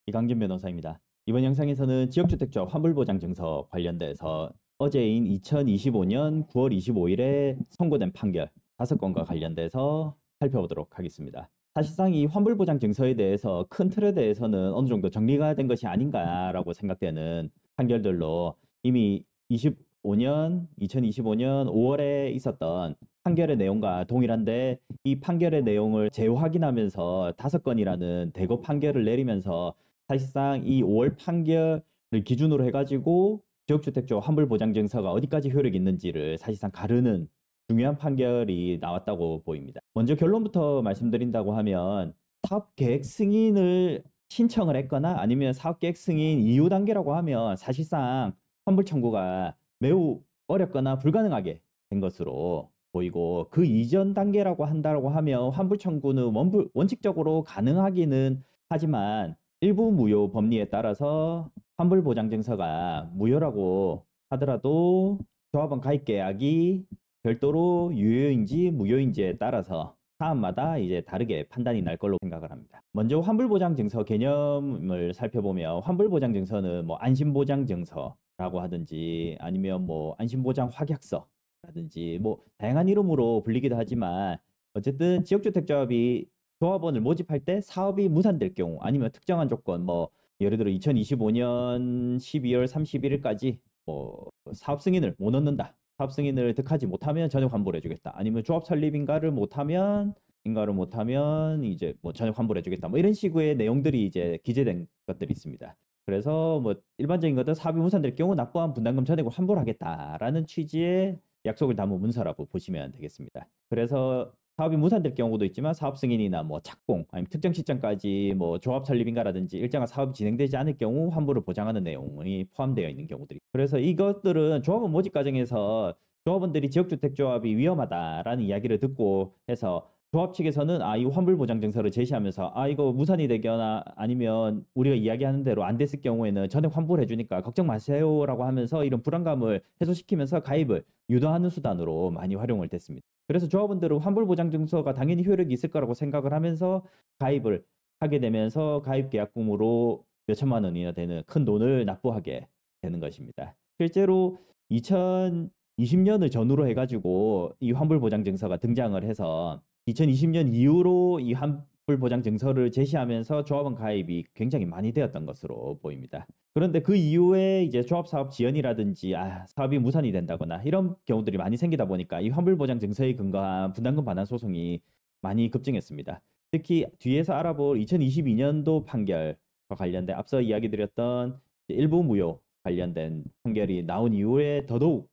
이강진 변호사입니다. 이번 영상에서는 지역주택조합 환불보장증서 관련돼서 어제인 2025년 9월 25일에 선고된 판결 5건과 관련돼서 살펴보도록 하겠습니다. 사실상 이 환불보장증서에 대해서 큰 틀에 대해서는 어느 정도 정리가 된 것이 아닌가라고 생각되는 판결들로 이미 2025년 5월에 있었던 판결의 내용과 동일한데 이 판결의 내용을 재확인하면서 5건이라는 대거 판결을 내리면서 사실상 이 5월 판결을 기준으로 해가지고 지역주택조 환불보장증서가 어디까지 효력이 있는지를 사실상 가르는 중요한 판결이 나왔다고 보입니다. 먼저 결론부터 말씀드린다고 하면 사업계획 승인을 신청을 했거나 아니면 사업계획 승인 이후 단계라고 하면 사실상 환불 청구가 매우 어렵거나 불가능하게 된 것으로 보이고, 그 이전 단계라고 한다고 하면 환불 청구는 원칙적으로 가능하기는 하지만 일부 무효 법리에 따라서 환불보장증서가 무효라고 하더라도 조합원 가입계약이 별도로 유효인지 무효인지에 따라서 사안마다 이제 다르게 판단이 날 걸로 생각을 합니다. 먼저 환불보장증서 개념을 살펴보면 환불보장증서는 뭐 안심보장증서라고 하든지 아니면 뭐 안심보장 확약서라든지 뭐 다양한 이름으로 불리기도 하지만 어쨌든 지역주택조합이 조합원을 모집할 때 사업이 무산될 경우 아니면 특정한 조건 뭐 예를 들어 2025년 12월 31일까지 뭐 사업 승인을 못 얻는다. 사업 승인을 득하지 못하면 전액 환불해 주겠다. 아니면 조합 설립 인가를 못하면 이제 뭐 전액 환불해 주겠다. 뭐 이런 식의 내용들이 이제 기재된 것들이 있습니다. 그래서 뭐 일반적인 것들 사업이 무산될 경우 납부한 분담금 전액을 환불하겠다라는 취지의 약속을 담은 문서라고 보시면 되겠습니다. 그래서 사업이 무산될 경우도 있지만 사업 승인이나 뭐 착공 아니면 특정 시점까지 뭐 조합 설립인가라든지 일정한 사업이 진행되지 않을 경우 환불을 보장하는 내용이 포함되어 있는 경우들이. 그래서 이것들은 조합원 모집 과정에서 조합원들이 지역주택조합이 위험하다라는 이야기를 듣고 해서 조합 측에서는 이 환불보장증서를 제시하면서 이거 무산이 되거나 아니면 우리가 이야기하는 대로 안 됐을 경우에는 전액 환불해 주니까 걱정 마세요라고 하면서 이런 불안감을 해소시키면서 가입을 유도하는 수단으로 많이 활용을 됐습니다. 그래서 조합원들은 환불보장증서가 당연히 효력이 있을 거라고 생각을 하면서 가입을 하게 되면서 가입계약금으로 몇천만 원이나 되는 큰 돈을 납부하게 되는 것입니다. 실제로 2020년을 전후로 해가지고 이 환불보장증서가 등장을 해서 2020년 이후로 이 환불보장증서를 제시하면서 조합원 가입이 굉장히 많이 되었던 것으로 보입니다. 그런데 그 이후에 이제 조합사업 지연이라든지 사업이 무산이 된다거나 이런 경우들이 많이 생기다 보니까 이 환불보장증서에 근거한 분담금 반환 소송이 많이 급증했습니다. 특히 뒤에서 알아볼 2022년도 판결과 관련된 앞서 이야기 드렸던 일부 무효 관련된 판결이 나온 이후에 더더욱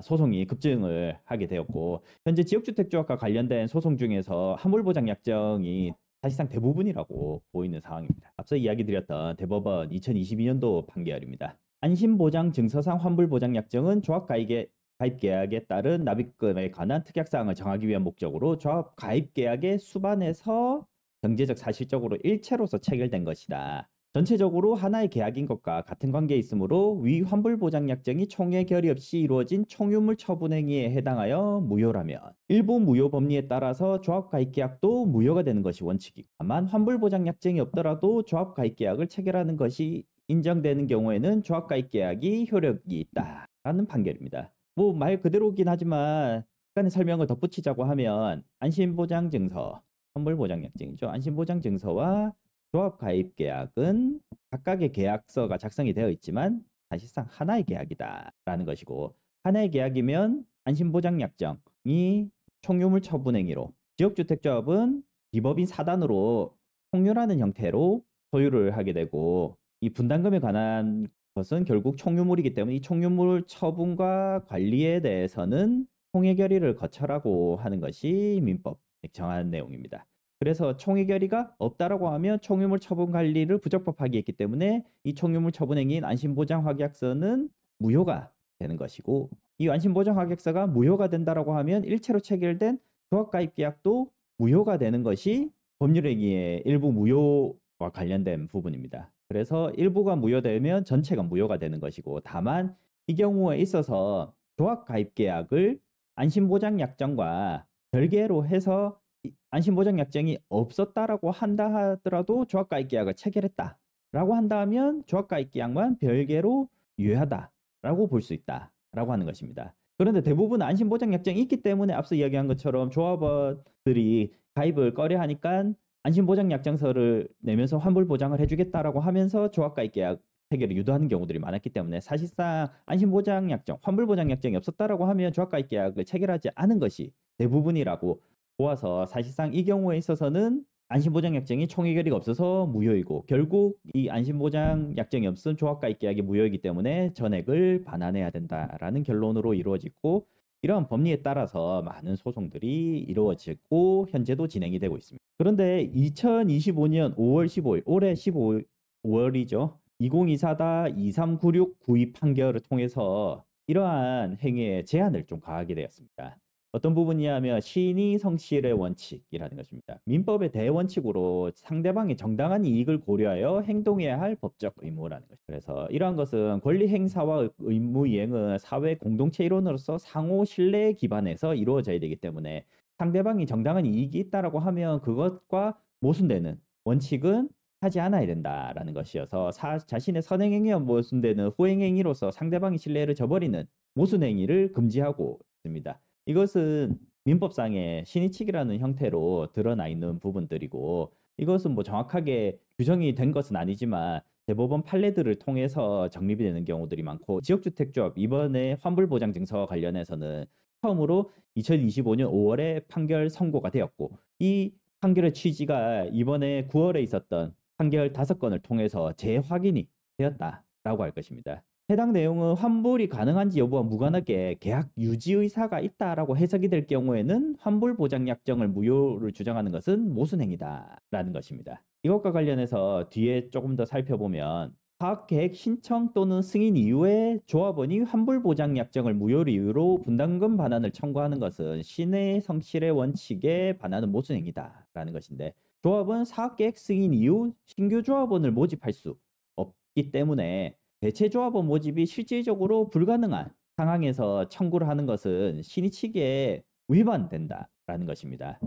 소송이 급증을 하게 되었고, 현재 지역주택조합과 관련된 소송 중에서 환불보장 약정이 사실상 대부분이라고 보이는 상황입니다. 앞서 이야기 드렸던 대법원 2022년도 판결입니다. 안심보장증서상 환불보장약정은 조합 가입계약에 따른 납입금에 관한 특약사항을 정하기 위한 목적으로 조합 가입계약의 수반에서 경제적 사실적으로 일체로서 체결된 것이다. 전체적으로 하나의 계약인 것과 같은 관계에 있으므로 위 환불보장약정이 총회 결의 없이 이루어진 총유물 처분 행위에 해당하여 무효라면 일부 무효 법리에 따라서 조합 가입 계약도 무효가 되는 것이 원칙이고, 다만 환불보장약정이 없더라도 조합 가입 계약을 체결하는 것이 인정되는 경우에는 조합 가입 계약이 효력이 있다라는 판결입니다. 뭐 말 그대로긴 하지만 약간의 설명을 덧붙이자고 하면 안심보장증서, 환불보장약정이죠. 안심보장증서와 조합 가입 계약은 각각의 계약서가 작성이 되어 있지만 사실상 하나의 계약이다라는 것이고, 하나의 계약이면 안심보장약정이 총유물 처분 행위로 지역주택조합은 비법인 사단으로 총유라는 형태로 소유를 하게 되고, 이 분담금에 관한 것은 결국 총유물이기 때문에 이 총유물 처분과 관리에 대해서는 총회 결의를 거쳐라고 하는 것이 민법 정한 내용입니다. 그래서 총회 결의가 없다라고 하면 총유물 처분 관리를 부적법하게 했기 때문에 이 총유물 처분 행위인 안심보장 확약서는 무효가 되는 것이고, 이 안심보장 확약서가 무효가 된다라고 하면 일체로 체결된 조합가입 계약도 무효가 되는 것이 법률행위의 일부 무효와 관련된 부분입니다. 그래서 일부가 무효되면 전체가 무효가 되는 것이고, 다만 이 경우에 있어서 조합가입 계약을 안심보장약정과 별개로 해서 안심보장약정이 없었다라고 한다 하더라도 조합가입 계약을 체결했다 라고 한다면 조합가입 계약만 별개로 유효하다라고 볼 수 있다라고 하는 것입니다. 그런데 대부분 안심보장약정이 있기 때문에 앞서 이야기한 것처럼 조합원들이 가입을 꺼려 하니까 안심보장약정서를 내면서 환불보장을 해주겠다라고 하면서 조합가입 계약 체결을 유도하는 경우들이 많았기 때문에 사실상 안심보장약정, 환불보장약정이 없었다라고 하면 조합가입 계약을 체결하지 않은 것이 대부분이라고 보아서 사실상 이 경우에 있어서는 안심보장약정이 총의결의가 없어서 무효이고 결국 이 안심보장약정이 없은 조합가입 계약이 무효이기 때문에 전액을 반환해야 된다라는 결론으로 이루어지고 이러한 법리에 따라서 많은 소송들이 이루어지고 현재도 진행이 되고 있습니다. 그런데 2025년 5월 15일 올해 15월이죠. 2024-2396 판결을 통해서 이러한 행위에 제한을 좀 가하게 되었습니다. 어떤 부분이냐면 신의 성실의 원칙이라는 것입니다. 민법의 대원칙으로 상대방의 정당한 이익을 고려하여 행동해야 할 법적 의무라는 것입니다. 그래서 이러한 것은 권리 행사와 의무 이행은 사회 공동체 일원으로서 상호 신뢰에 기반해서 이루어져야 되기 때문에 상대방이 정당한 이익이 있다라고 하면 그것과 모순되는 원칙은 하지 않아야 된다라는 것이어서 자신의 선행행위와 모순되는 후행행위로서 상대방의 신뢰를 저버리는 모순행위를 금지하고 있습니다. 이것은 민법상의 신의칙이라는 형태로 드러나 있는 부분들이고 이것은 뭐 정확하게 규정이 된 것은 아니지만 대법원 판례들을 통해서 정립이 되는 경우들이 많고 지역주택조합 이번에 환불보장증서와 관련해서는 처음으로 2025년 5월에 판결 선고가 되었고 이 판결의 취지가 이번에 9월에 있었던 판결 5건을 통해서 재확인이 되었다라고 할 것입니다. 해당 내용은 환불이 가능한지 여부와 무관하게 계약 유지 의사가 있다라고 해석이 될 경우에는 환불 보장 약정을 무효를 주장하는 것은 모순행위다라는 것입니다. 이것과 관련해서 뒤에 조금 더 살펴보면 사업계획 신청 또는 승인 이후에 조합원이 환불 보장 약정을 무효를 이유로 분담금 반환을 청구하는 것은 신의 성실의 원칙에 반하는 모순행위다라는 것인데 조합은 사업계획 승인 이후 신규 조합원을 모집할 수 없기 때문에 대체 조합원 모집이 실질적으로 불가능한 상황에서 청구를 하는 것은 신의칙에 위반된다라는 것입니다.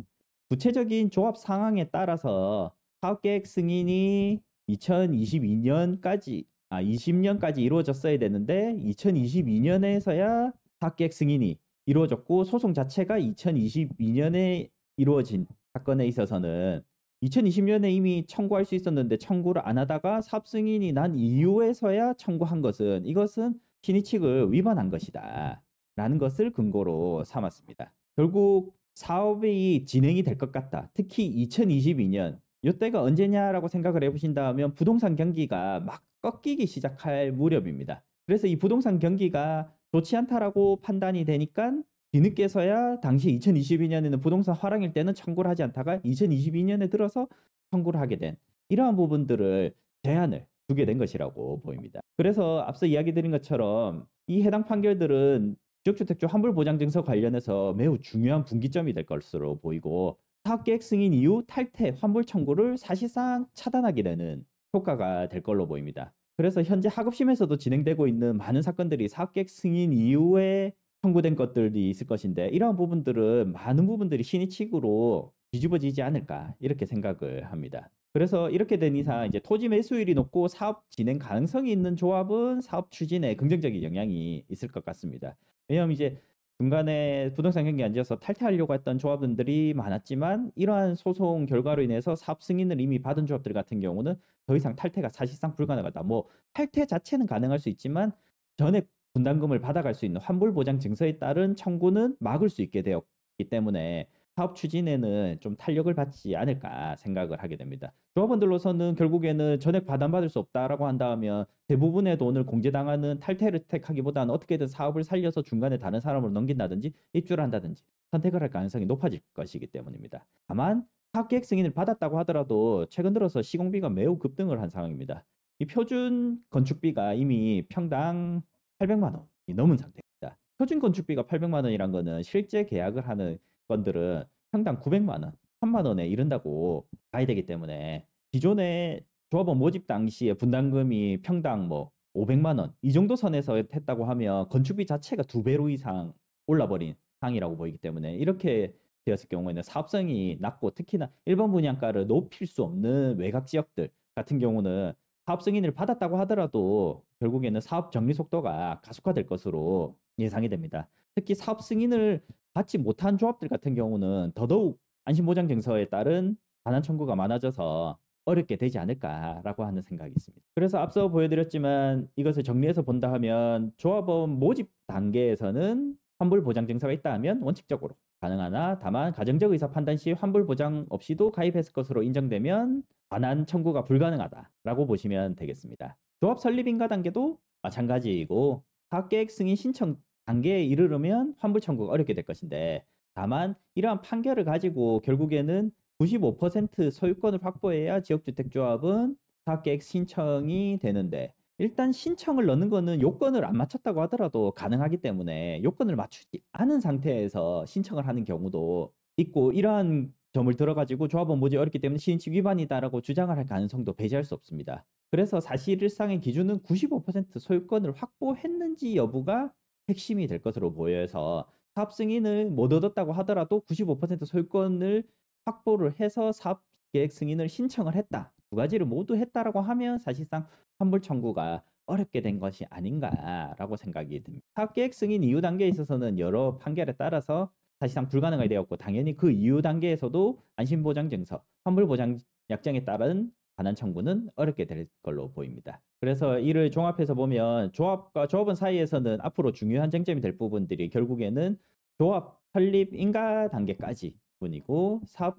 구체적인 조합 상황에 따라서 사업계획 승인이 2022년까지 20년까지 이루어졌어야 되는데 2022년에서야 사업계획 승인이 이루어졌고 소송 자체가 2022년에 이루어진 사건에 있어서는 2020년에 이미 청구할 수 있었는데 청구를 안 하다가 사업 승인이 난 이후에서야 청구한 것은 이것은 신의칙을 위반한 것이다 라는 것을 근거로 삼았습니다. 결국 사업이 진행이 될 것 같다. 특히 2022년 이때가 언제냐라고 생각을 해보신다면 부동산 경기가 막 꺾이기 시작할 무렵입니다. 그래서 이 부동산 경기가 좋지 않다라고 판단이 되니까 뒤늦게서야 당시 2022년에는 부동산 화랑일 때는 청구를 하지 않다가 2022년에 들어서 청구를 하게 된 이러한 부분들을 제한을 두게 된 것이라고 보입니다. 그래서 앞서 이야기 드린 것처럼 이 해당 판결들은 지역주택조 환불보장증서 관련해서 매우 중요한 분기점이 될 것으로 보이고 사업계획 승인 이후 탈퇴 환불 청구를 사실상 차단하게 되는 효과가 될 걸로 보입니다. 그래서 현재 하급심에서도 진행되고 있는 많은 사건들이 사업계획 승인 이후에 청구된 것들이 있을 것인데 이러한 부분들은 많은 부분들이 신의칙으로 뒤집어지지 않을까 이렇게 생각을 합니다. 그래서 이렇게 된 이상 이제 토지 매수율이 높고 사업 진행 가능성이 있는 조합은 사업 추진에 긍정적인 영향이 있을 것 같습니다. 왜냐하면 이제 중간에 부동산 경기 안 지어서 탈퇴하려고 했던 조합원들이 많았지만 이러한 소송 결과로 인해서 사업 승인을 이미 받은 조합들 같은 경우는 더 이상 탈퇴가 사실상 불가능하다. 뭐 탈퇴 자체는 가능할 수 있지만 전액 분담금을 받아갈 수 있는 환불 보장 증서에 따른 청구는 막을 수 있게 되었기 때문에 사업 추진에는 좀 탄력을 받지 않을까 생각을 하게 됩니다. 조합원들로서는 결국에는 전액 반환받을 수 없다라고 한다면 대부분의 돈을 공제당하는 탈퇴를 택하기보다는 어떻게든 사업을 살려서 중간에 다른 사람으로 넘긴다든지 입주를 한다든지 선택을 할 가능성이 높아질 것이기 때문입니다. 다만 사업계획 승인을 받았다고 하더라도 최근 들어서 시공비가 매우 급등을 한 상황입니다. 이 표준 건축비가 이미 평당 800만 원이 넘은 상태입니다. 표준 건축비가 800만 원이란 거는 실제 계약을 하는 건들은 평당 900만 원, 1000만 원에 이른다고 봐야 되기 때문에 기존에 조합원 모집 당시에 분담금이 평당 뭐 500만 원 이 정도 선에서 했다고 하면 건축비 자체가 2배로 이상 올라버린 상황이라고 보이기 때문에 이렇게 되었을 경우에는 사업성이 낮고 특히나 일반 분양가를 높일 수 없는 외곽 지역들 같은 경우는 사업 승인을 받았다고 하더라도 결국에는 사업 정리 속도가 가속화될 것으로 예상이 됩니다. 특히 사업 승인을 받지 못한 조합들 같은 경우는 더더욱 안심보장증서에 따른 반환 청구가 많아져서 어렵게 되지 않을까라고 하는 생각이 있습니다. 그래서 앞서 보여드렸지만 이것을 정리해서 본다 하면 조합원 모집 단계에서는 환불 보장 증서가 있다 하면 원칙적으로 가능하나 다만 가정적 의사 판단 시 환불 보장 없이도 가입했을 것으로 인정되면 반환 청구가 불가능하다라고 보시면 되겠습니다. 조합 설립 인가 단계도 마찬가지이고 사업계획 승인 신청 단계에 이르르면 환불 청구가 어렵게 될 것인데 다만 이러한 판결을 가지고 결국에는 95% 소유권을 확보해야 지역주택조합은 사업계획 신청이 되는데 일단 신청을 넣는 거는 요건을 안 맞췄다고 하더라도 가능하기 때문에 요건을 맞추지 않은 상태에서 신청을 하는 경우도 있고 이러한 점을 들어가지고 조합원 모집 어렵기 때문에 신인칙 위반이다라고 주장을 할 가능성도 배제할 수 없습니다. 그래서 사실상의 기준은 95% 소유권을 확보했는지 여부가 핵심이 될 것으로 보여서 사업 승인을 못 얻었다고 하더라도 95% 소유권을 확보를 해서 사업 계획 승인을 신청을 했다. 두 가지를 모두 했다라고 하면 사실상 환불 청구가 어렵게 된 것이 아닌가라고 생각이 듭니다. 사업 계획 승인 이후 단계에 있어서는 여러 판결에 따라서 사실상 불가능하게 되었고 당연히 그 이후 단계에서도 안심보장증서, 환불보장 약정에 따른 반환 청구는 어렵게 될 걸로 보입니다. 그래서 이를 종합해서 보면 조합과 조합원 사이에서는 앞으로 중요한 쟁점이 될 부분들이 결국에는 조합 설립 인가 단계까지 뿐이고 사업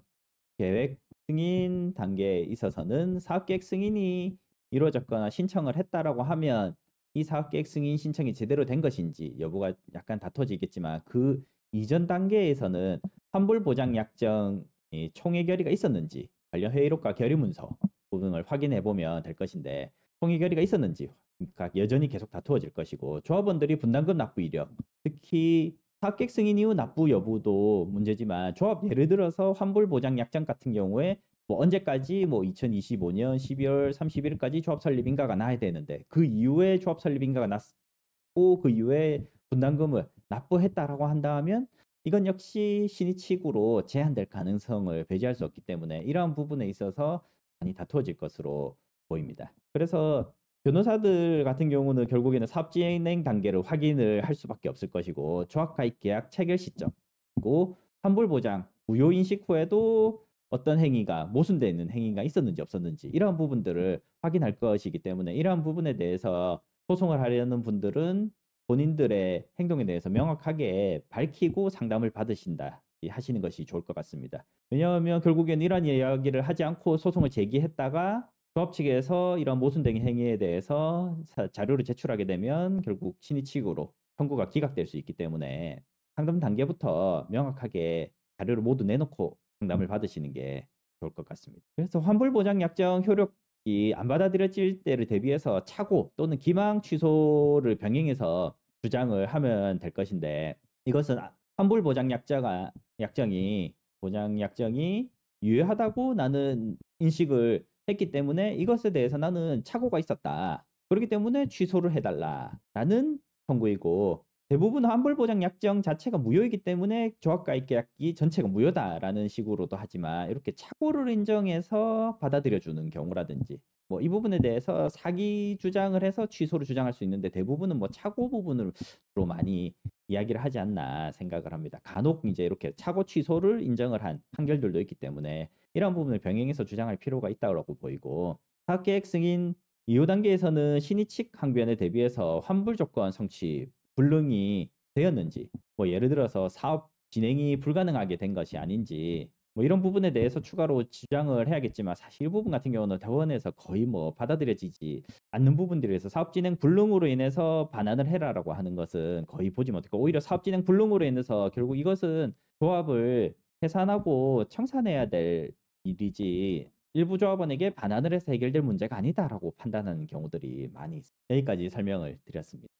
계획 승인 단계에 있어서는 사업 계획 승인이 이루어졌거나 신청을 했다라고 하면 이 사업 계획 승인 신청이 제대로 된 것인지 여부가 약간 다퉈지겠지만 그 이전 단계에서는 환불 보장 약정이 총회 결의가 있었는지 관련 회의록과 결의 문서 부분을 확인해 보면 될 것인데 총회 결의가 있었는지 그러니까 여전히 계속 다투어질 것이고 조합원들이 분담금 납부 이력 특히 사업계획 승인 이후 납부 여부도 문제지만 조합 예를 들어서 환불 보장 약정 같은 경우에 뭐 언제까지 뭐 2025년 12월 31일까지 조합 설립 인가가 나야 되는데 그 이후에 조합 설립 인가가 났고 그 이후에 분담금을 납부했다라고 한다면 이건 역시 신의칙으로 제한될 가능성을 배제할 수 없기 때문에 이러한 부분에 있어서 많이 다투어질 것으로 보입니다. 그래서 변호사들 같은 경우는 결국에는 사업 진행 단계를 확인을 할 수밖에 없을 것이고 조합 가입 계약 체결 시점 그리고 환불 보장 무효 인식 후에도 어떤 행위가 모순되어 있는 행위가 있었는지 없었는지 이러한 부분들을 확인할 것이기 때문에 이러한 부분에 대해서 소송을 하려는 분들은 본인들의 행동에 대해서 명확하게 밝히고 상담을 받으신다 하시는 것이 좋을 것 같습니다. 왜냐하면 결국엔 이러한 이야기를 하지 않고 소송을 제기했다가 조합 측에서 이런 모순된 행위에 대해서 자료를 제출하게 되면 결국 신의칙으로 청구가 기각될 수 있기 때문에 상담 단계부터 명확하게 자료를 모두 내놓고 상담을 받으시는 게 좋을 것 같습니다. 그래서 환불보장약정 효력이 안 받아들여질 때를 대비해서 착오 또는 기망 취소를 병행해서 주장을 하면 될 것인데 이것은 환불보장약정이 보장약정이 유효하다고 나는 인식을 했기 때문에 이것에 대해서 나는 착오가 있었다. 그렇기 때문에 취소를 해달라라는 청구이고 대부분 환불보장 약정 자체가 무효이기 때문에 조합가입 계약이 전체가 무효다라는 식으로도 하지만 이렇게 착오를 인정해서 받아들여주는 경우라든지 뭐 이 부분에 대해서 사기 주장을 해서 취소를 주장할 수 있는데 대부분은 뭐 착오 부분으로 많이 이야기를 하지 않나 생각을 합니다. 간혹 이제 이렇게 착오 취소를 인정을 한 판결들도 있기 때문에 이런 부분을 병행해서 주장할 필요가 있다고 보이고 사업계획 승인 이후 단계에서는 신의 측 항변에 대비해서 환불 조건 성취 불능이 되었는지 뭐 예를 들어서 사업 진행이 불가능하게 된 것이 아닌지 뭐 이런 부분에 대해서 추가로 주장을 해야겠지만 사실 이 부분 같은 경우는 대법원에서 거의 뭐 받아들여지지 않는 부분들에서 사업 진행 불능으로 인해서 반환을 해라라고 하는 것은 거의 보지 못했고 오히려 사업 진행 불능으로 인해서 결국 이것은 조합을 해산하고 청산해야 될 일이지 일부 조합원에게 반환을 해서 해결될 문제가 아니다라고 판단하는 경우들이 많이 있습니다. 여기까지 설명을 드렸습니다.